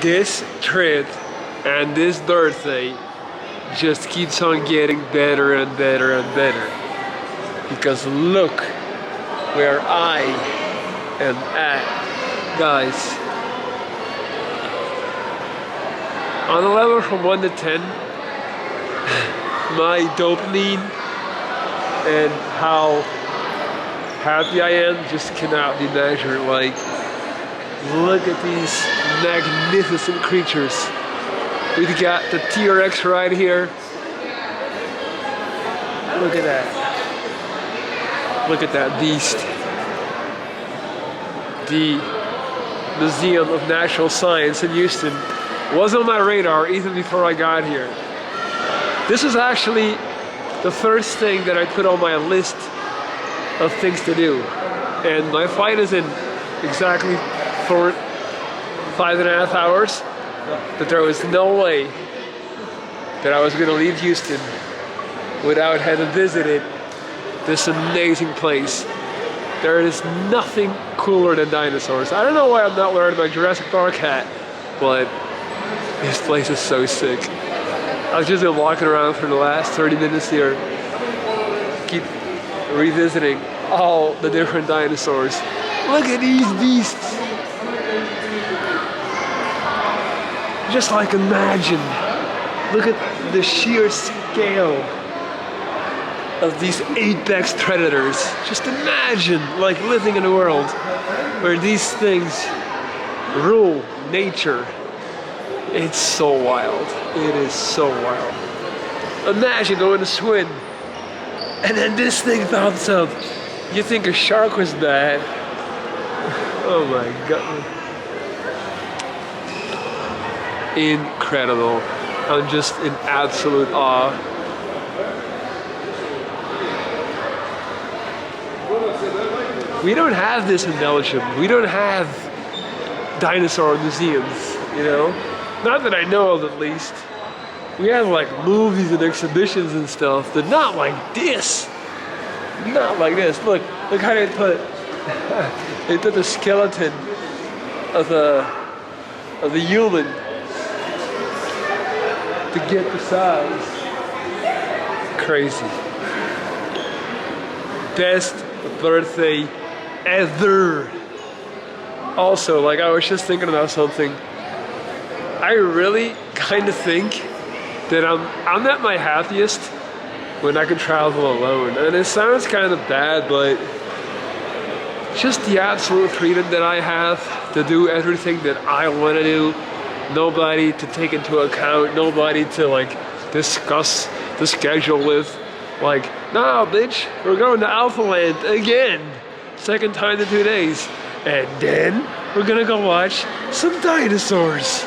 this trip and this birthday just keeps on getting better and better and better. Because look where I am at, guys. On a level from 1 to 10, my dopamine and how happy I am just cannot be measured. Like, look at these magnificent creatures. We've got the T-Rex right here. Look at that. Look at that beast. The Museum of Natural Science in Houston was on my radar even before I got here. This was actually the first thing that I put on my list of things to do. And my flight is in exactly 5.5 hours. But there was no way that I was going to leave Houston without having visited this amazing place. There is nothing cooler than dinosaurs. I don't know why I'm not wearing my Jurassic Park hat, but this place is so sick. I've just been walking around for the last 30 minutes here, keep revisiting all the different dinosaurs. Look at these beasts. Just like imagine, look at the sheer scale of these apex predators. Just imagine like living in a world where these things rule nature. It's so wild. It is so wild. Imagine going to swim and then this thing pops up. You think a shark was bad. Oh my God. Incredible. I'm just in absolute awe. We don't have this in Belgium. We don't have dinosaur museums, you know? Not that I know of, at least. We have like movies and exhibitions and stuff, but not like this. Not like this. Look how they put the skeleton of the human to get the size. Crazy. Best birthday ever. Also, like, I was just thinking about something. I really kind of think that I'm at my happiest when I can travel alone. And it sounds kind of bad, but just the absolute freedom that I have to do everything that I want to do. Nobody to take into account, nobody to like discuss the schedule with. Like, nah, bitch, we're going to Alpha Land again. Second time in 2 days. And then we're gonna go watch some dinosaurs.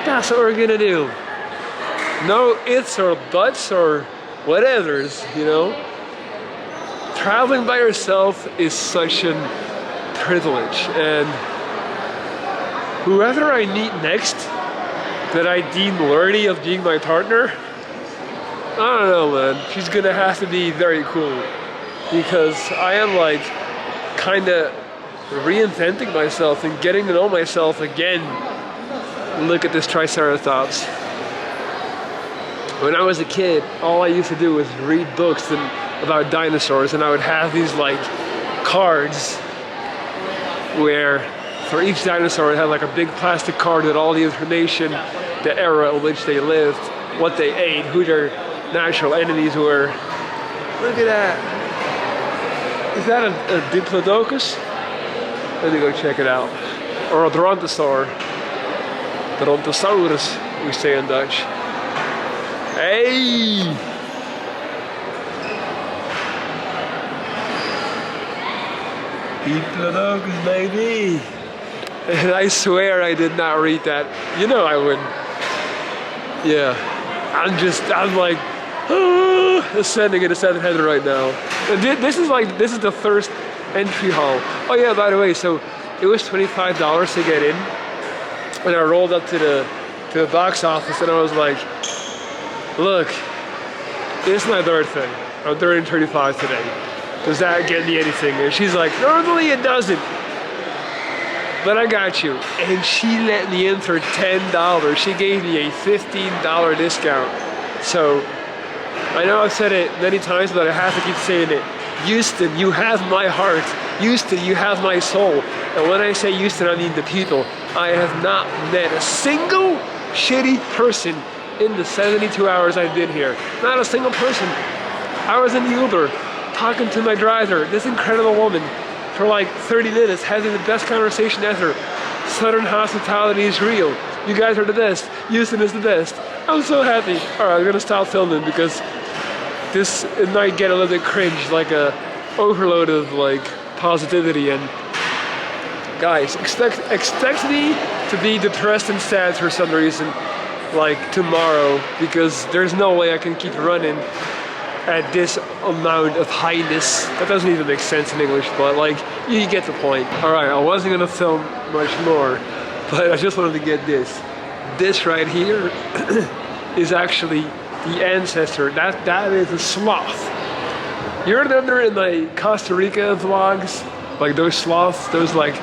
That's what we're gonna do. No ifs or buts or whatevers, you know? Traveling by yourself is such a privilege. And whoever I meet next that I deem worthy of being my partner, I don't know, man. She's gonna have to be very cool. Because I am like kinda reinventing myself and getting to know myself again. Look at this Triceratops. When I was a kid, all I used to do was read books about dinosaurs, and I would have these like cards where for each dinosaur it had like a big plastic card with all the information, the era in which they lived, what they ate, who their natural enemies were. Look at that. Is that a Diplodocus? Let me go check it out. Or a Brontosaur. Brontosaurus, we say in Dutch. Hey! Diplodocus, baby! And I swear I did not read that. You know I wouldn't. Yeah. I'm like, ascending in the seventh heaven right now. And this is the first entry hall. Oh yeah, by the way, so it was $25 to get in. And I rolled up to the box office and I was like, look, it's my birthday. I'm turning 35 today. Does that get me anything? And she's like, normally it doesn't. but I got you. And she let me in for $10. She gave me a $15 discount. So, I know I've said it many times, but I have to keep saying it. Houston, you have my heart. Houston, you have my soul. And when I say Houston, I mean the people. I have not met a single shitty person in the 72 hours I've been here. Not a single person. I was in the Uber, talking to my driver, this incredible woman, for like 30 minutes, having the best conversation ever. Southern hospitality is real. You guys are the best. Houston is the best. I'm so happy. All right, I'm gonna stop filming because it might get a little bit cringe, like a overload of like positivity. And guys, expect me to be depressed and sad for some reason, like tomorrow, because there's no way I can keep running at this amount of highness. That doesn't even make sense in English, but like, you get the point. All right, I wasn't gonna film much more, but I just wanted to get this. This right here is actually the ancestor. That is a sloth. You remember in like Costa Rica vlogs, like those sloths, those like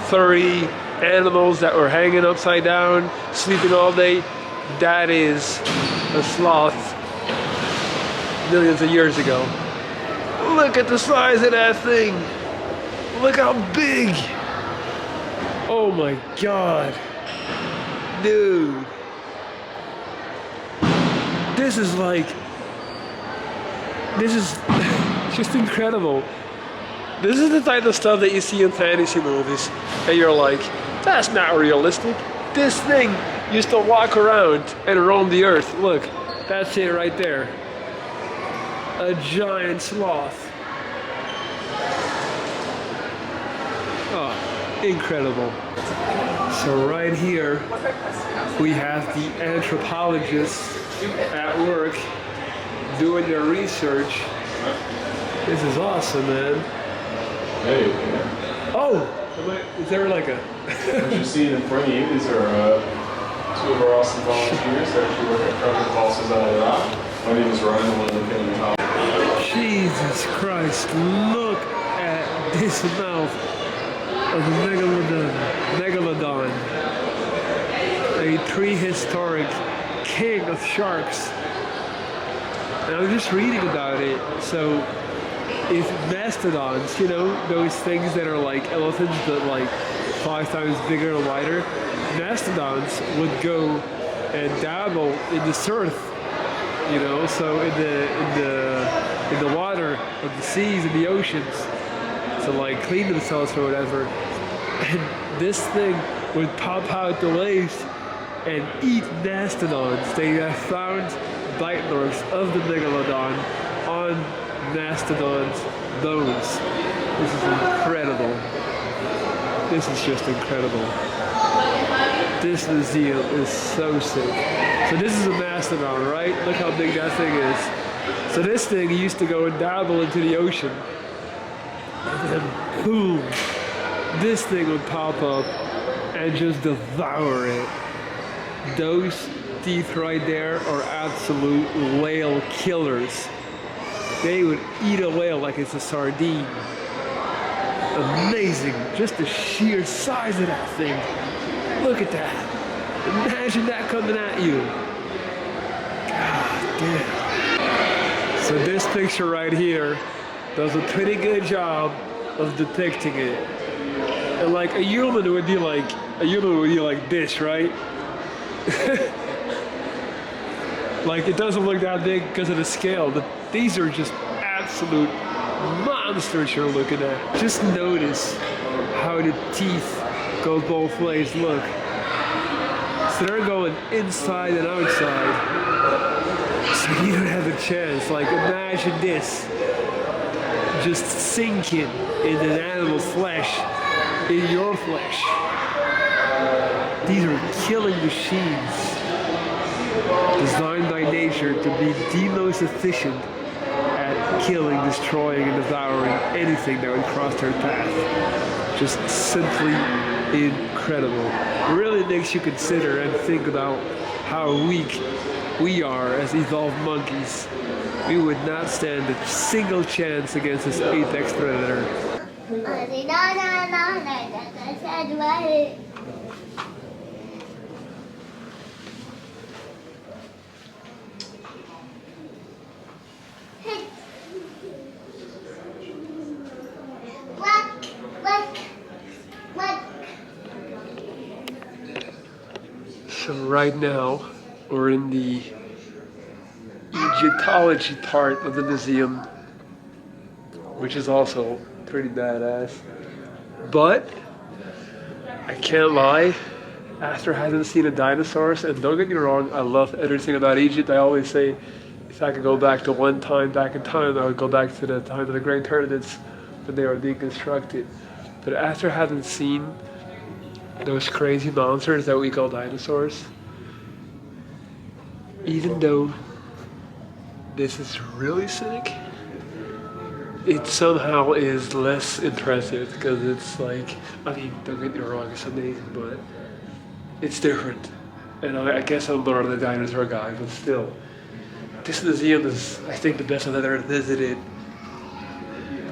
furry animals that were hanging upside down, sleeping all day? That is a sloth millions of years ago. Look at the size of that thing. Look how big. Oh my God. Dude. This is just incredible. This is the type of stuff that you see in fantasy movies, and you're like, that's not realistic. This thing used to walk around and roam the earth. Look, that's it right there. A giant sloth. Oh, incredible. So right here, we have the anthropologists at work doing their research. This is awesome, man. Hey. Oh! Is there like a... What you're seeing in front of you, these are two of our awesome volunteers that actually work at Carbon Fossils out of Iraq. My name is Ryan, and we're looking at how... Jesus Christ, look at this mouth of a megalodon. A prehistoric king of sharks. And I'm just reading about it. So, if mastodons, you know, those things that are like elephants but like 5 times bigger and wider, mastodons would go and dabble in the surf, you know, so in the water of the seas and the oceans to like clean themselves or whatever. And this thing would pop out the waves and eat mastodons. They have found bite marks of the megalodon on mastodon's bones. This is incredible. This is just incredible. This museum is so sick. So this is a mastodon, right? Look how big that thing is. So this thing used to go and dabble into the ocean. And then boom, this thing would pop up and just devour it. Those teeth right there are absolute whale killers. They would eat a whale like it's a sardine. Amazing, just the sheer size of that thing. Look at that. Imagine that coming at you. God damn. So this picture right here does a pretty good job of depicting it. And like a human would be like this, right? Like it doesn't look that big because of the scale, but these are just absolute monsters you're looking at. Just notice how the teeth go both ways. Look. So they're going inside and outside. So you don't have a chance. Like imagine this. Just sinking in an animal's flesh, in your flesh. These are killing machines. Designed by nature to be the most efficient at killing, destroying, and devouring anything that would cross their path. Just simply incredible. It really makes you consider and think about how weak we are as evolved monkeys. We would not stand a single chance against this apex predator. So right now, we're in the Egyptology part of the museum, which is also pretty badass. But I can't lie, Aster hasn't seen a dinosaur, and don't get me wrong, I love everything about Egypt. I always say, if I could go back to one time back in time, I would go back to the time of the Great Pyramids when they were deconstructed. But Aster hasn't seen those crazy monsters that we call dinosaurs. Even though this is really sick, it somehow is less impressive because it's like, I mean, don't get me wrong, it's amazing, but it's different. And I guess I'm more of the dinosaur guy, but still. This museum is, I think, the best I've ever visited.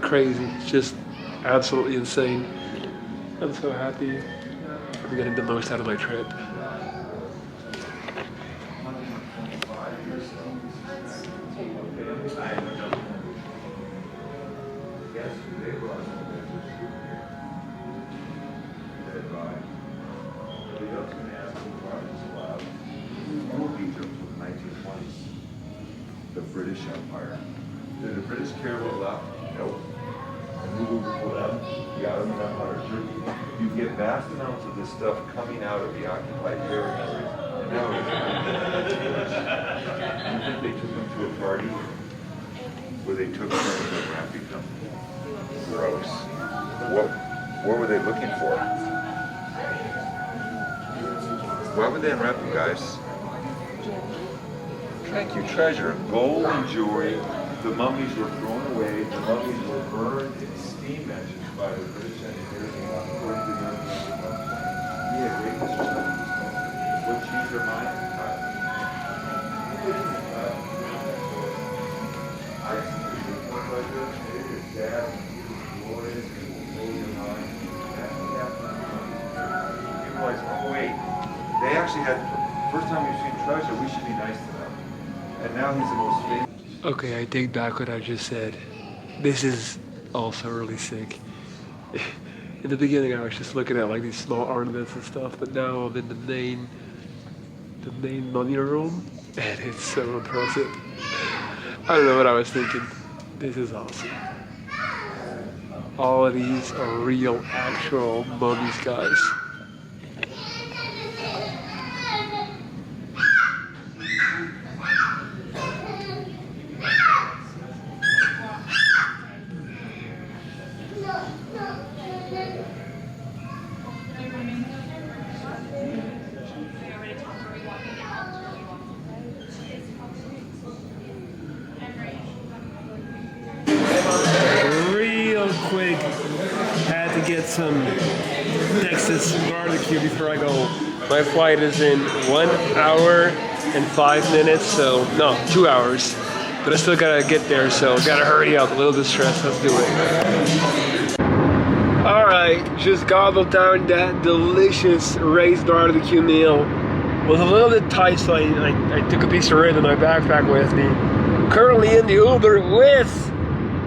Crazy, just absolutely insane. I'm so happy I'm getting the most out of my trip. The British Empire. Did the British care what left? Nope. And who will for them? The Ottoman Empire. You get vast amounts of this stuff coming out of the occupied territory. And now it's you think they took them to a party where they took them and wrapping them? Gross. What were they looking for? Why would they unwrap them, guys? Thank you, treasure. Gold and jewelry. The mummies were thrown away. The mummies were burned in steam engines by the British engineers. According to the yeah, great history. What changed their mind? I see the more pleasure. It is sad. It is glorious. It will blow your mind. You realize, oh wait, they actually had, first time we've seen treasure, we should be nice to them. And now he's the most famous. Okay, I take back what I just said. This is also really sick. In the beginning, I was just looking at like these small ornaments and stuff, but now I'm in the main mummy room, and it's so impressive. I don't know what I was thinking. This is awesome. All of these are real, actual mummies, guys. Quick, had to get some Texas barbecue before I go. My flight is in 1 hour and 5 minutes, so no, 2 hours. But I still gotta get there, so gotta hurry up. A little bit stressed, let's do it. Alright, just gobbled down that delicious raised barbecue meal. Was a little bit tight, so I took a piece of rib in my backpack with me. Currently in the Uber with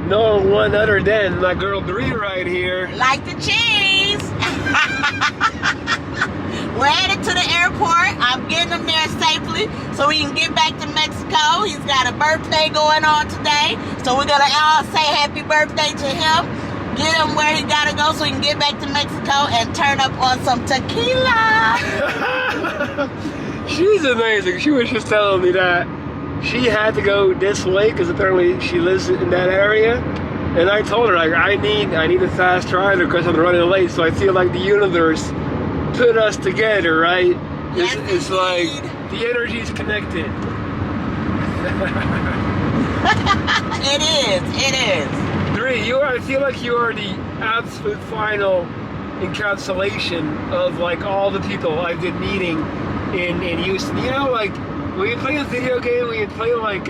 no one other than my girl Bree right here. Like the cheese. We're headed to the airport. I'm getting him there safely so we can get back to Mexico. He's got a birthday going on today. So we're gonna all say happy birthday to him. Get him where he gotta go so he can get back to Mexico and turn up on some tequila. She's amazing. She was just telling me that she had to go this way because apparently she lives in that area, and I told her like I need a fast rider because I'm running late. So I feel like the universe put us together, right? Yes, it's like the energy's connected. It is. Bree, I feel like you are the absolute final encapsulation of like all the people I've been meeting in Houston. You know, like when you play a video game, when you play like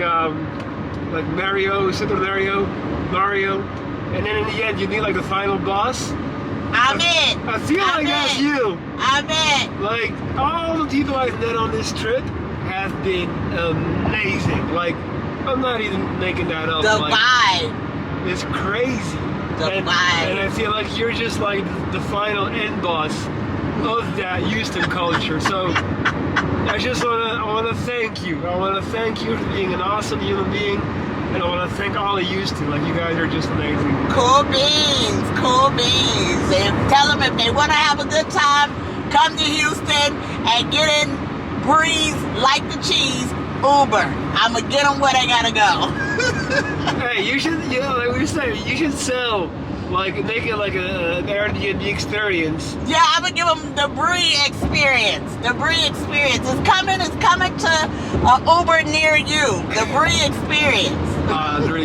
Mario, Super Mario, and then in the end you meet like the final boss. I'm it. I feel I'm like that's it. you. I'm it. Like, all the people I've met on this trip have been amazing. Like, I'm not even making that up. The like, vibe. it's crazy. The and vibe. I feel like you're just like the final end boss of that Houston culture. So I want to thank you. I want to thank you for being an awesome human being, and I want to thank all of Houston. Like, you guys are just amazing. Cool beans, cool beans. And tell them if they want to have a good time, come to Houston and get in Breeze like the cheese. Uber. I'm gonna get them where they gotta go. Hey, you should, like we were saying, you should sell, like, make it like an Airbnb experience. Yeah, I'm gonna give them the Bree experience. The Bree experience is coming to Uber near you. The Bree experience.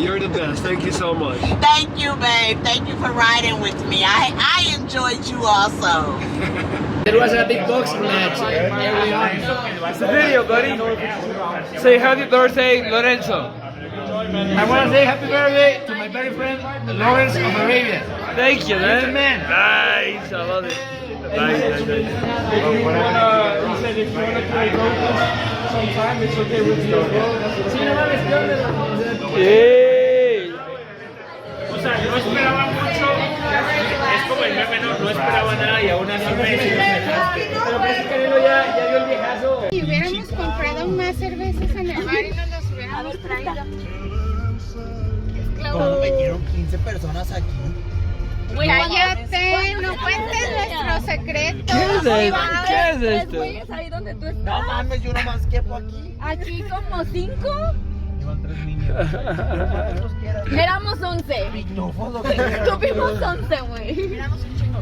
You're the best. Thank you so much. Thank you, babe. Thank you for riding with me. I enjoyed you also. It was a big boxing match early on. It's a video, buddy. Say happy birthday, Lorenzo. I want to say happy birthday to my very friend Lawrence of Arabia. Thank you, man. He's the man. Nice, I love it. Nice. He said if you want to play golf sometime, it's okay with you as well. Sí, no mames, ¿qué onda? Hey. O sea, no esperaba mucho. Es como el meme, no esperaba nada y aún así me dejaste. Pero parece que Canelo ya dio el viejazo. Si hubiéramos comprado más cervezas en el bar y nos las hubiéramos traído. ¿Cómo metieron 15 personas aquí? Cállate, no cuentes nuestros secretos. ¿Qué es esto? ¿Qué es esto? Ahí donde tú estás. No mames, yo nomás quepo aquí. Aquí como 5. Iban 3 niños. Éramos 11. Pitufos, lo que Tuvimos 11, güey. Éramos un chingo.